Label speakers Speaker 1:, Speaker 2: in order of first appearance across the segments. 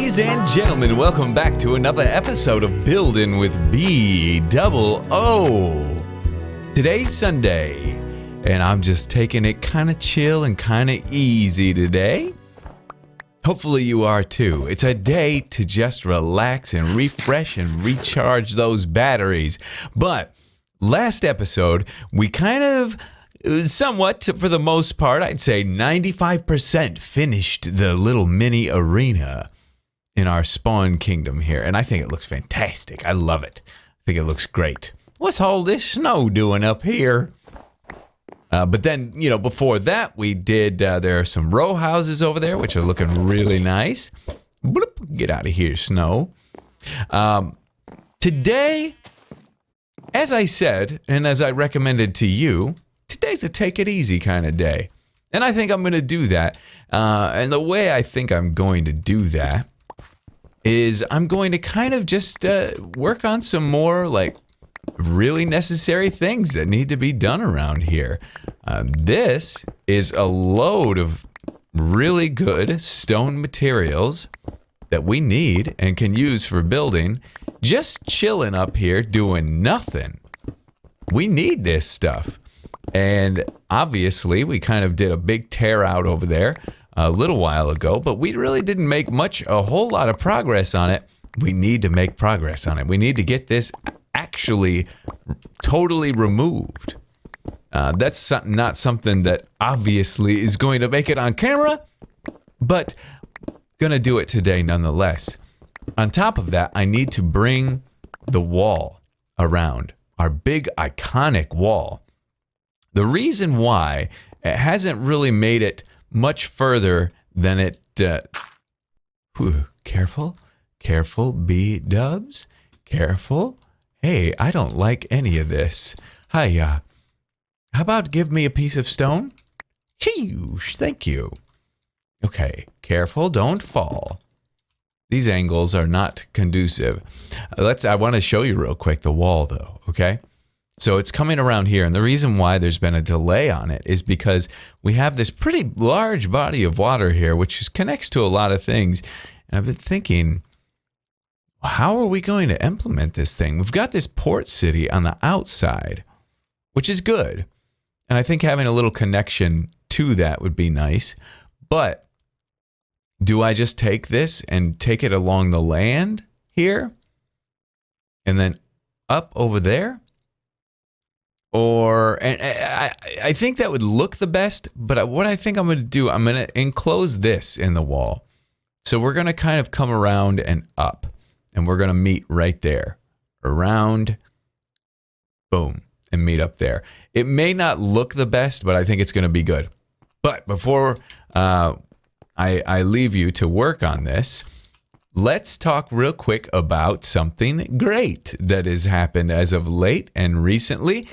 Speaker 1: Ladies and gentlemen, welcome back to another episode of Building with BdoubleO. Today's Sunday, and I'm just taking it kind of chill and kind of easy today. Hopefully you are too. It's a day to just relax and refresh and recharge those batteries. But last episode, we kind of somewhat, for the most part, I'd say 95% finished the little mini arena in our spawn kingdom here. And I think it looks fantastic. I love it. I think it looks great. What's all this snow doing up here? But then, you know, before that, we did, there are some row houses over there, which are looking really nice. Bloop, get out of here, snow. Today, as I said, and as I recommended to you, today's a take it easy kind of day. And I think I'm going to do that. And the way I think I'm going to do that is I'm going to kind of just work on some more, like, really necessary things that need to be done around here. This is a load of really good stone materials that we need and can use for building. Just chilling up here doing nothing. We need this stuff. And obviously we kind of did a big tear out over there a little while ago, but we really didn't make a whole lot of progress on it. We need to make progress on it. We need to get this actually totally removed. That's not something that obviously is going to make it on camera, but gonna do it today nonetheless. On top of that, I need to bring the wall around, our big iconic wall. The reason why it hasn't really made it much further than it... careful, Bdubs, careful. Hey, I don't like any of this. Hiya. How about give me a piece of stone? Sheesh, thank you. Okay, careful, don't fall. These angles are not conducive. I want to show you real quick the wall though, okay? So it's coming around here, and the reason why there's been a delay on it is because we have this pretty large body of water here, which connects to a lot of things. And I've been thinking, how are we going to implement this thing? We've got this port city on the outside, which is good. And I think having a little connection to that would be nice. But do I just take this and take it along the land here? And then up over there? And I think that would look the best, but what I think I'm going to do, I'm going to enclose this in the wall. So we're going to kind of come around and up, and we're going to meet right there. Around, boom, and meet up there. It may not look the best, but I think it's going to be good. But before I leave you to work on this, let's talk real quick about something great that has happened as of late and recently.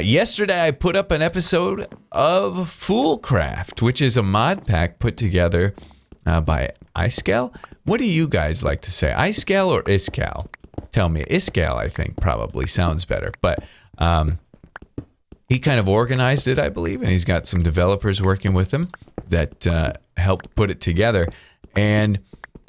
Speaker 1: Yesterday, I put up an episode of Foolcraft, which is a mod pack put together by iScal. What do you guys like to say? iScal or iscal? Tell me. Iscal, I think, probably sounds better. But he kind of organized it, I believe, and he's got some developers working with him that helped put it together. And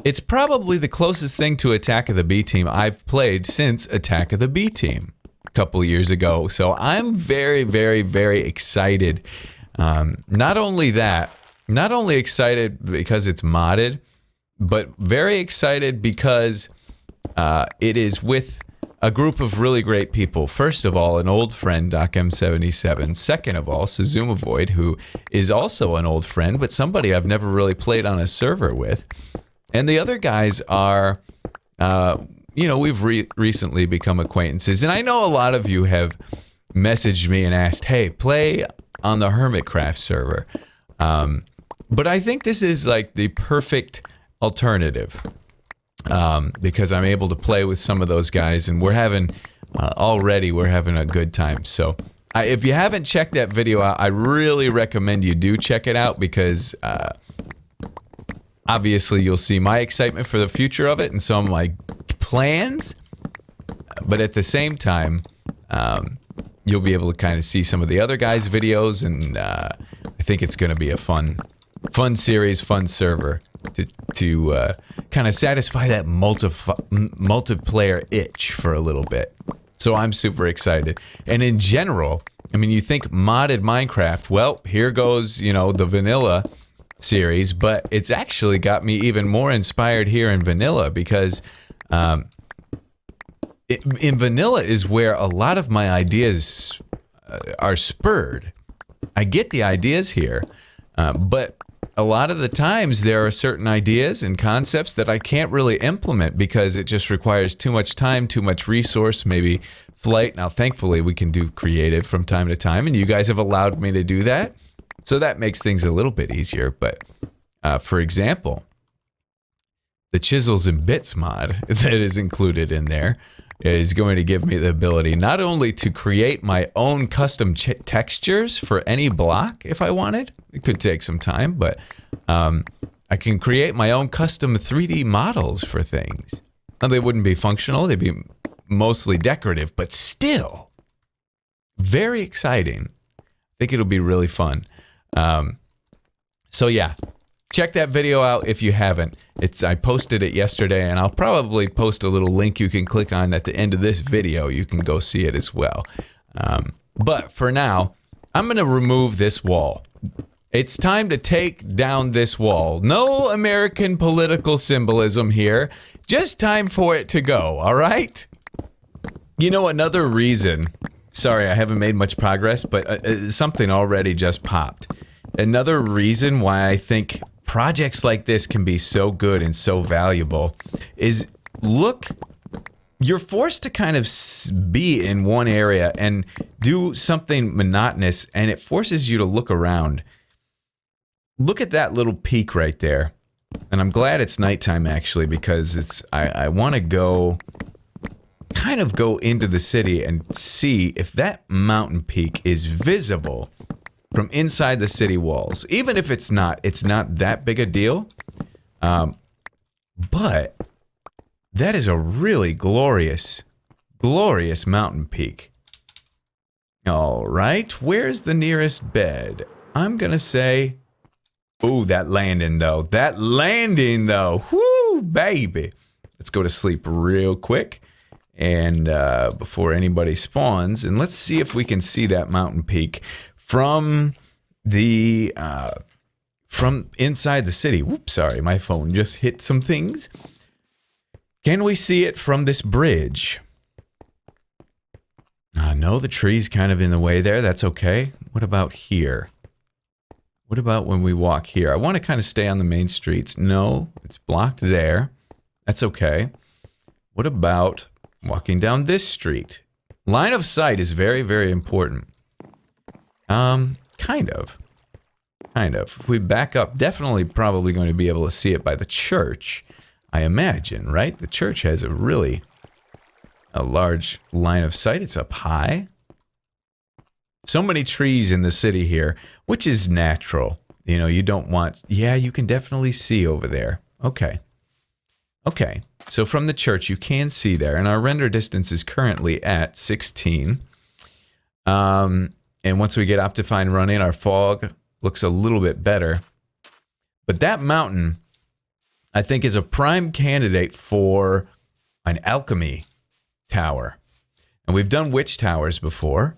Speaker 1: it's probably the closest thing to Attack of the B Team I've played since Attack of the B Team a couple years ago. So I'm very, very, very excited. Not only excited because it's modded, but very excited because it is with a group of really great people. First of all, an old friend, DocM77. Second of all, Suzuma Void, who is also an old friend, but somebody I've never really played on a server with. And the other guys are, we've recently become acquaintances. And I know a lot of you have messaged me and asked, hey, play on the Hermitcraft server. But I think this is like the perfect alternative because I'm able to play with some of those guys. And we're having a good time. So if you haven't checked that video out, I really recommend you do check it out because... obviously, you'll see my excitement for the future of it and some of my plans. But at the same time, you'll be able to kind of see some of the other guys' videos. And I think it's going to be a fun series, fun server to kind of satisfy that multiplayer itch for a little bit. So I'm super excited. And in general, I mean, you think modded Minecraft, well, here goes, you know, the vanilla series, but it's actually got me even more inspired here in vanilla because in vanilla is where a lot of my ideas are spurred. I get the ideas here, but a lot of the times there are certain ideas and concepts that I can't really implement because it just requires too much time, too much resource, maybe flight. Now, thankfully, we can do creative from time to time, and you guys have allowed me to do that. So that makes things a little bit easier. But for example, the Chisels and Bits mod that is included in there is going to give me the ability not only to create my own custom textures for any block if I wanted. It could take some time, but I can create my own custom 3D models for things. Now, they wouldn't be functional. They'd be mostly decorative, but still very exciting. I think it'll be really fun. So yeah, check that video out if you haven't. I posted it yesterday, and I'll probably post a little link you can click on at the end of this video. You can go see it as well. But for now, I'm going to remove this wall. It's time to take down this wall. No American political symbolism here. Just time for it to go, all right? You know, another reason... Sorry, I haven't made much progress, but something already just popped. Another reason why I think projects like this can be so good and so valuable is, look, you're forced to kind of be in one area and do something monotonous, and it forces you to look around. Look at that little peak right there. And I'm glad it's nighttime, actually, because I want to go into the city and see if that mountain peak is visible from inside the city walls. Even if it's not that big a deal. But that is a really glorious, glorious mountain peak. All right, where's the nearest bed? I'm gonna say, ooh, that landing though. Whoo, baby. Let's go to sleep real quick. And before anybody spawns, and let's see if we can see that mountain peak from the from inside the city. Whoops, sorry, my phone just hit some things. Can we see it from this bridge? No, the tree's kind of in the way there. That's okay. What about here? What about when we walk here? I want to kind of stay on the main streets. No, it's blocked there. That's okay. What about walking down this street? Line of sight is very, very important. Kind of. If we back up, definitely probably going to be able to see it by the church, I imagine, right? The church has a large line of sight. It's up high. So many trees in the city here, which is natural. You know, you don't want... Yeah, you can definitely see over there. Okay. So from the church, you can see there, and our render distance is currently at 16. And once we get Optifine running, our fog looks a little bit better. But that mountain, I think, is a prime candidate for an alchemy tower. And we've done witch towers before,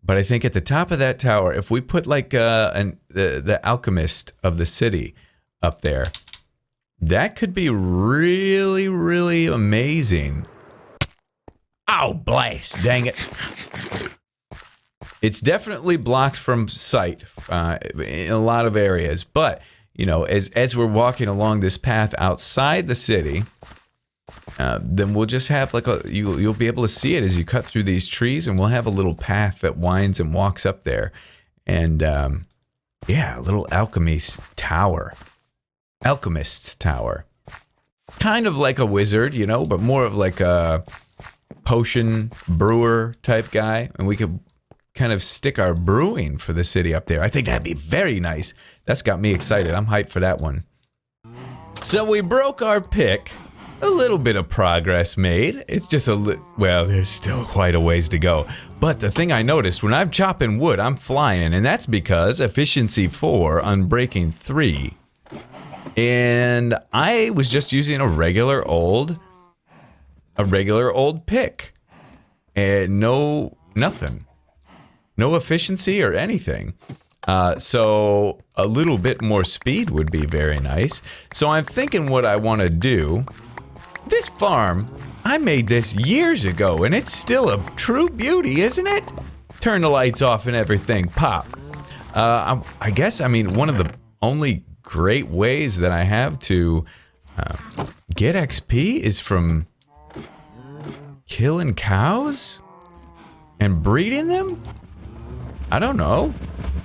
Speaker 1: but I think at the top of that tower, if we put like the alchemist of the city up there, that could be really, really amazing. Ow, blast, dang it. It's definitely blocked from sight in a lot of areas, but, you know, as we're walking along this path outside the city, then we'll just have like you'll be able to see it as you cut through these trees, and we'll have a little path that winds and walks up there. And, yeah, a little alchemist's tower. Kind of like a wizard, you know, but more of like a potion brewer type guy. And we could kind of stick our brewing for the city up there. I think that'd be very nice. That's got me excited. I'm hyped for that one. So we broke our pick. A little bit of progress made. It's just well, there's still quite a ways to go. But the thing I noticed, when I'm chopping wood, I'm flying. And that's because efficiency 4, unbreaking 3, And I was just using a regular old pick. And nothing. No efficiency or anything. So a little bit more speed would be very nice. So I'm thinking what I want to do. This farm, I made this years ago, and it's still a true beauty, isn't it? Turn the lights off and everything. Pop. I guess, I mean, one of the only great ways that I have to get XP is from killing cows and breeding them? I don't know.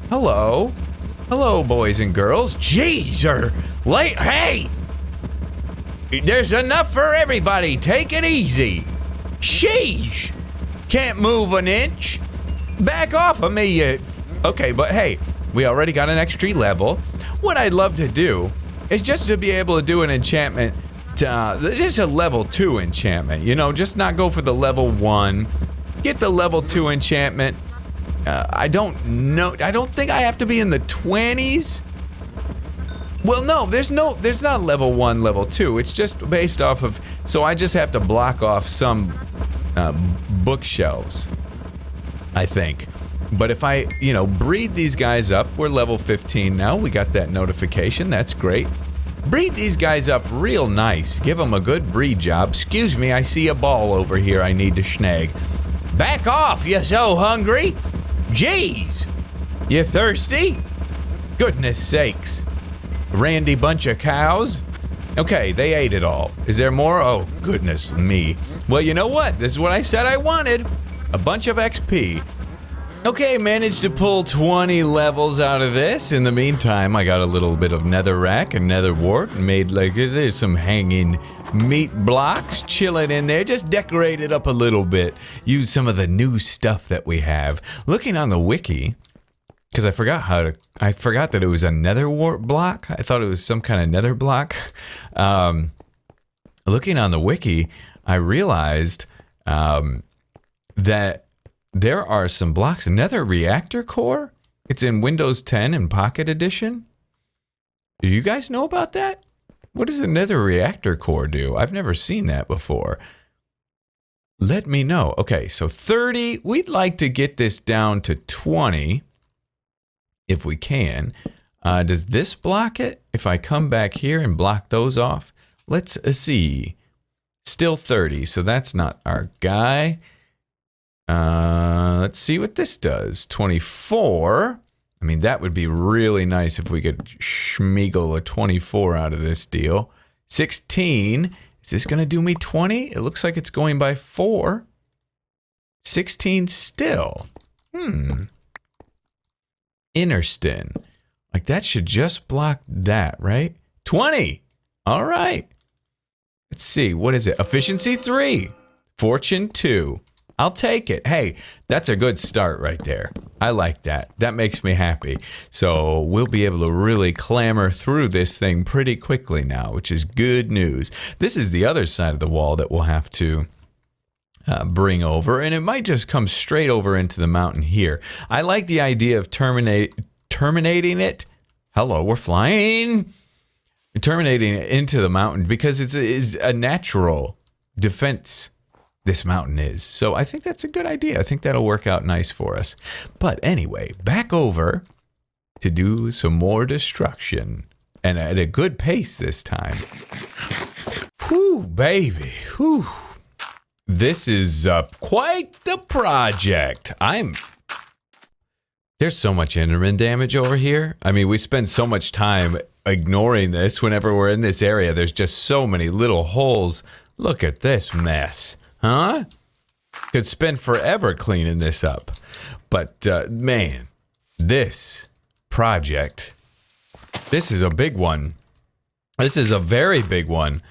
Speaker 1: Hello. Hello, boys and girls. Jeez, late. Hey! There's enough for everybody. Take it easy. Sheesh. Can't move an inch. Back off of me, you... Okay, but hey, we already got an extra level. What I'd love to do is just to be able to do an enchantment, just a level 2 enchantment. You know, just not go for the level 1. Get the level 2 enchantment. I don't know. I don't think I have to be in the 20s. Well, no, there's not level 1, level 2. It's just based off of, so I just have to block off some bookshelves, I think. But if I, you know, breed these guys up, we're level 15 now. We got that notification. That's great. Breed these guys up real nice. Give them a good breed job. Excuse me, I see a ball over here I need to snag. Back off, you so hungry. Jeez. You thirsty? Goodness sakes. Randy bunch of cows. Okay, they ate it all. Is there more? Oh, goodness me. Well, you know what? This is what I said I wanted. A bunch of XP. Okay, managed to pull 20 levels out of this. In the meantime, I got a little bit of netherrack and nether wart and made like, there's some hanging meat blocks chilling in there. Just decorate it up a little bit. Use some of the new stuff that we have. Looking on the wiki, because I forgot that it was a nether wart block. I thought it was some kind of nether block. Looking on the wiki, I realized that there are some blocks. Nether reactor core. It's in Windows 10 and Pocket Edition. Do you guys know about that? What does a nether reactor core do? I've never seen that before. Let me know. Okay, so 30. We'd like to get this down to 20. If we can. Does this block it? If I come back here and block those off, let's see. Still 30, so that's not our guy. Let's see what this does. 24. I mean, that would be really nice if we could schmeagle a 24 out of this deal. 16. Is this going to do me 20? It looks like it's going by 4. 16 still. Innerston. Like that should just block that, right? 20. All right. Let's see. What is it? Efficiency 3. Fortune 2. I'll take it. Hey, that's a good start right there. I like that. That makes me happy. So we'll be able to really clamber through this thing pretty quickly now, which is good news. This is the other side of the wall that we'll have to bring over, and it might just come straight over into the mountain here. I like the idea of terminating it. Hello, we're flying. Terminating it into the mountain because it's a natural defense. This mountain is. So I think that's a good idea. I think that'll work out nice for us. But anyway, back over to do some more destruction. And at a good pace this time. Whew, baby. Whew. This is quite the project. There's so much Enderman damage over here. I mean, we spend so much time ignoring this whenever we're in this area. There's just so many little holes. Look at this mess. Huh? Could spend forever cleaning this up. But, man, this project, this is a big one. This is a very big one.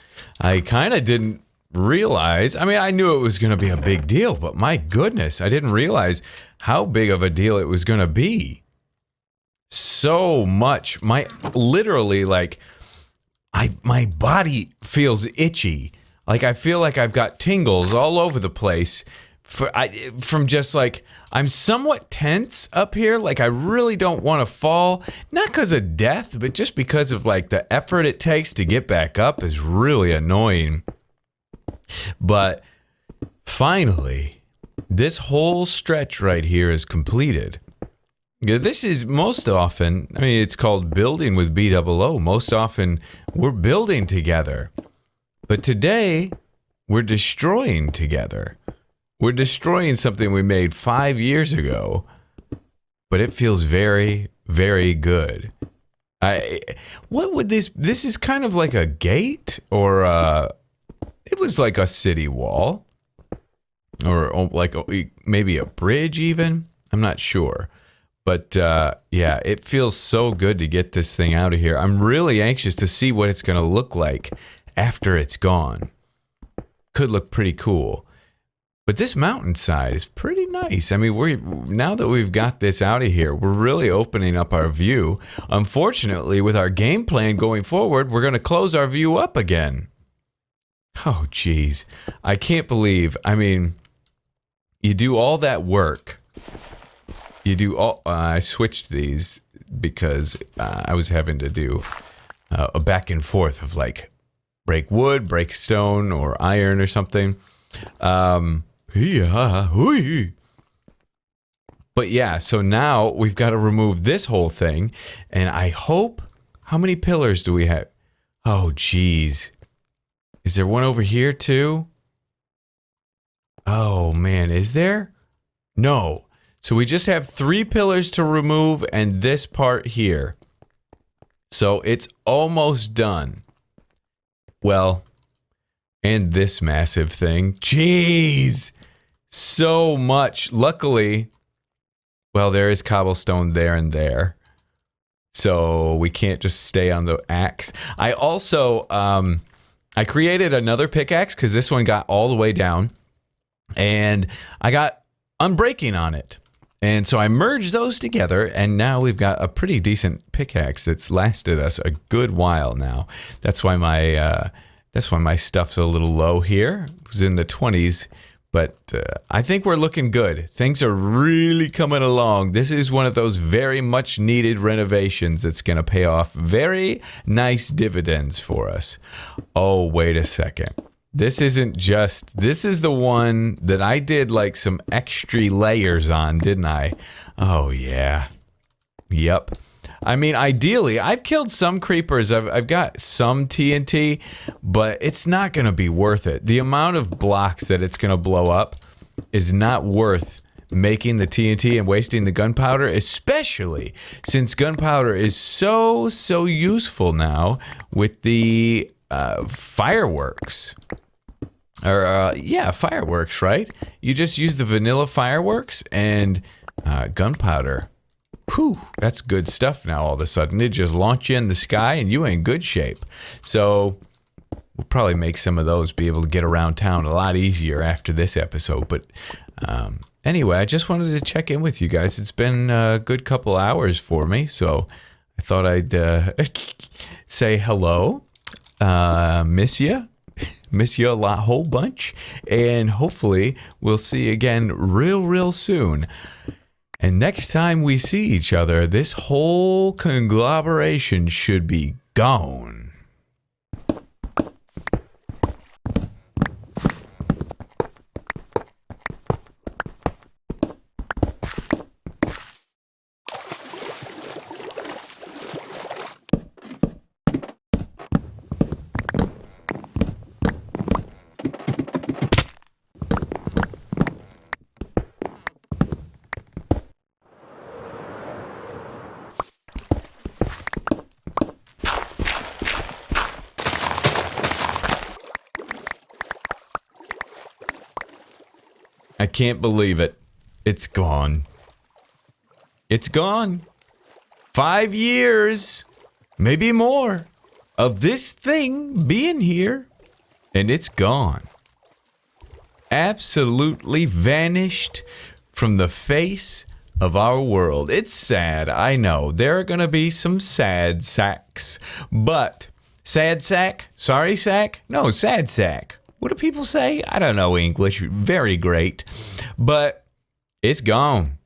Speaker 1: I kind of didn't realize. I mean, I knew it was going to be a big deal, but my goodness, I didn't realize how big of a deal it was going to be. So much. Literally, like, my body feels itchy. Like, I feel like I've got tingles all over the place from just like, I'm somewhat tense up here. Like, I really don't want to fall, not because of death, but just because of like the effort it takes to get back up is really annoying. But finally, this whole stretch right here is completed. This is most often, I mean, it's called building with BdoubleO. Most often, we're building together. But today, we're destroying together. We're destroying something we made 5 years ago, but it feels very, very good. What would this is kind of like a gate, or it was like a city wall, or like maybe a bridge even. I'm not sure. But yeah, it feels so good to get this thing out of here. I'm really anxious to see what it's going to look like after it's gone. Could look pretty cool. But this mountainside is pretty nice. I mean, now that we've got this out of here, we're really opening up our view. Unfortunately, with our game plan going forward, we're going to close our view up again. Oh, geez. I can't believe, I mean, you do all that work. You do all, I switched these because I was having to do a back and forth of like break wood, break stone, or iron or something. But yeah, so now we've got to remove this whole thing, and I hope, how many pillars do we have? Oh, geez. Is there one over here too? Oh man, is there? No. So we just have 3 pillars to remove and this part here. So it's almost done. Well, and this massive thing. Jeez! So much. Luckily, well, there is cobblestone there and there. So we can't just stay on the axe. I also, I created another pickaxe because this one got all the way down. And I got unbreaking on it. And so I merged those together, and now we've got a pretty decent pickaxe that's lasted us a good while now. That's why my stuff's a little low here. It was in the 20s, but I think we're looking good. Things are really coming along. This is one of those very much needed renovations that's going to pay off very nice dividends for us. Oh, wait a second. This isn't just, this is the one that I did like some extra layers on, didn't I? Oh, yeah. Yep. I mean, ideally, I've killed some creepers. I've got some TNT, but it's not going to be worth it. The amount of blocks that it's going to blow up is not worth making the TNT and wasting the gunpowder, especially since gunpowder is so useful now with the fireworks. Or, yeah, fireworks, right? You just use the vanilla fireworks and gunpowder. Whew, that's good stuff now all of a sudden. It just launch you in the sky and you in good shape. So we'll probably make some of those be able to get around town a lot easier after this episode. But anyway, I just wanted to check in with you guys. It's been a good couple hours for me, so I thought I'd say hello. Miss you. Miss you a whole bunch, and hopefully we'll see you again real soon. And next time we see each other, this whole conglomeration should be gone. I can't believe it. It's gone. It's gone. 5 years, maybe more, of this thing being here, and it's gone. Absolutely vanished from the face of our world. It's sad, I know. There are going to be some sad sacks, but sad sack? Sorry sack? No, sad sack. What do people say? I don't know English very great. But it's gone.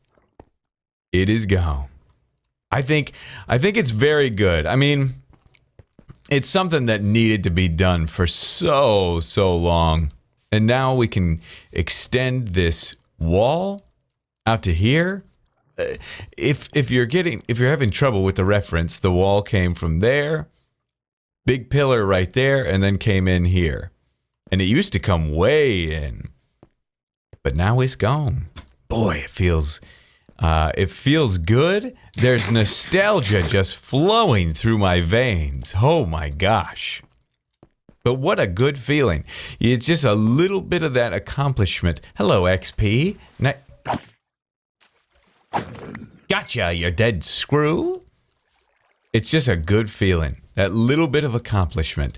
Speaker 1: It is gone. I think it's very good. I mean, it's something that needed to be done for so long. And now we can extend this wall out to here. If you're having trouble with the reference, the wall came from there, big pillar right there, and then came in here. And it used to come way in. But now it's gone. Boy, it feels good. There's nostalgia just flowing through my veins. Oh my gosh. But what a good feeling. It's just a little bit of that accomplishment. Hello, XP. Gotcha, you dead screw. It's just a good feeling. That little bit of accomplishment.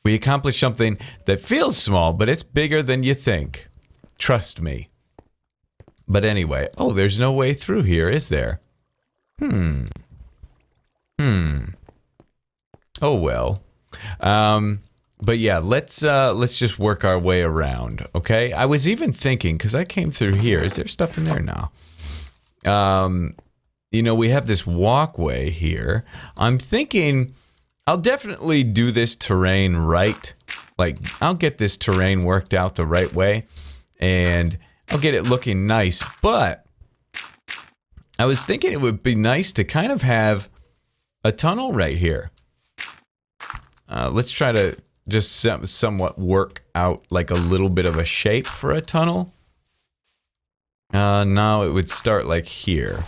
Speaker 1: We accomplished something that feels small, but it's bigger than you think. Trust me. But anyway, oh, there's no way through here, is there? Oh well. But yeah, let's just work our way around, okay? I was even thinking, because I came through here. Is there stuff in there now? You know, we have this walkway here. I'm thinking I'll definitely do this terrain right. Like, I'll get this terrain worked out the right way, and I'll get it looking nice. But I was thinking it would be nice to kind of have a tunnel right here. Let's try to just somewhat work out like a little bit of a shape for a tunnel. Now it would start like here,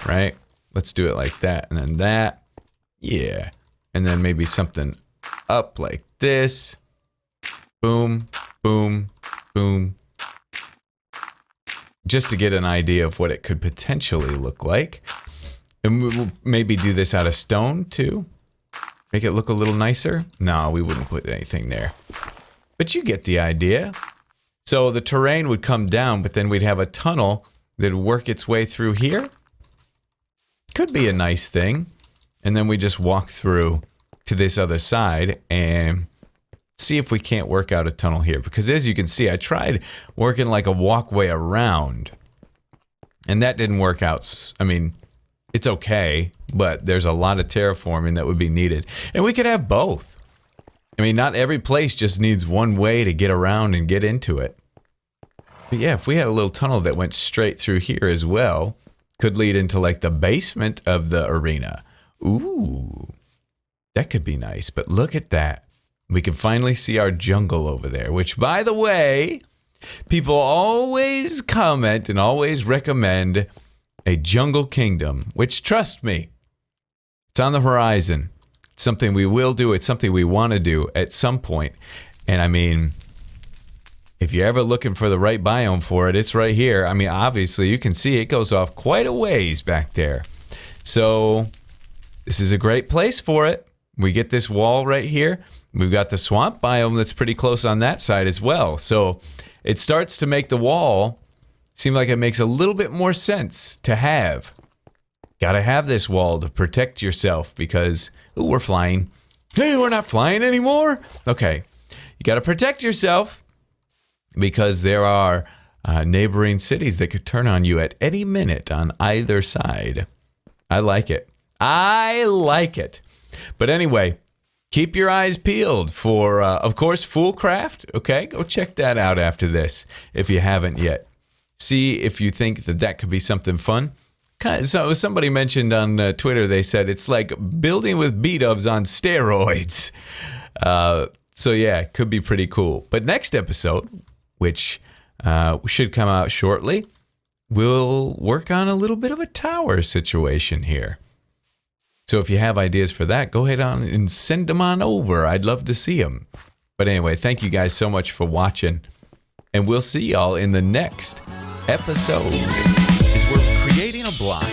Speaker 1: right? Let's do it like that, and then that. Yeah. And then maybe something up like this. Boom, boom, boom. Just to get an idea of what it could potentially look like. And we'll maybe do this out of stone too. Make it look a little nicer. No, we wouldn't put anything there. But you get the idea. So the terrain would come down, but then we'd have a tunnel that would work its way through here. Could be a nice thing. And then we just walk through to this other side and see if we can't work out a tunnel here. Because as you can see, I tried working like a walkway around. And that didn't work out. I mean, it's okay, but there's a lot of terraforming that would be needed. And we could have both. I mean, not every place just needs one way to get around and get into it. But yeah, if we had a little tunnel that went straight through here as well, could lead into like the basement of the arena. Ooh, that could be nice. But look at that. We can finally see our jungle over there, which, by the way, people always comment and always recommend a jungle kingdom, which, trust me, it's on the horizon. It's something we will do. It's something we want to do at some point. And I mean, if you're ever looking for the right biome for it, it's right here. I mean, obviously, you can see it goes off quite a ways back there. So this is a great place for it. We get this wall right here. We've got the swamp biome that's pretty close on that side as well. So it starts to make the wall seem like it makes a little bit more sense to have. Gotta have this wall to protect yourself because, ooh, we're flying. Hey, we're not flying anymore. Okay, you gotta protect yourself because there are neighboring cities that could turn on you at any minute on either side. I like it. I like it. But anyway, keep your eyes peeled for, of course, Foolcraft. Okay, go check that out after this if you haven't yet. See if you think that that could be something fun. So somebody mentioned on Twitter, they said it's like building with Bdubs on steroids. So yeah, it could be pretty cool. But next episode, which should come out shortly, we'll work on a little bit of a tower situation here. So if you have ideas for that, go ahead on and send them on over. I'd love to see them. But anyway, thank you guys so much for watching. And we'll see y'all in the next episode as we're creating a block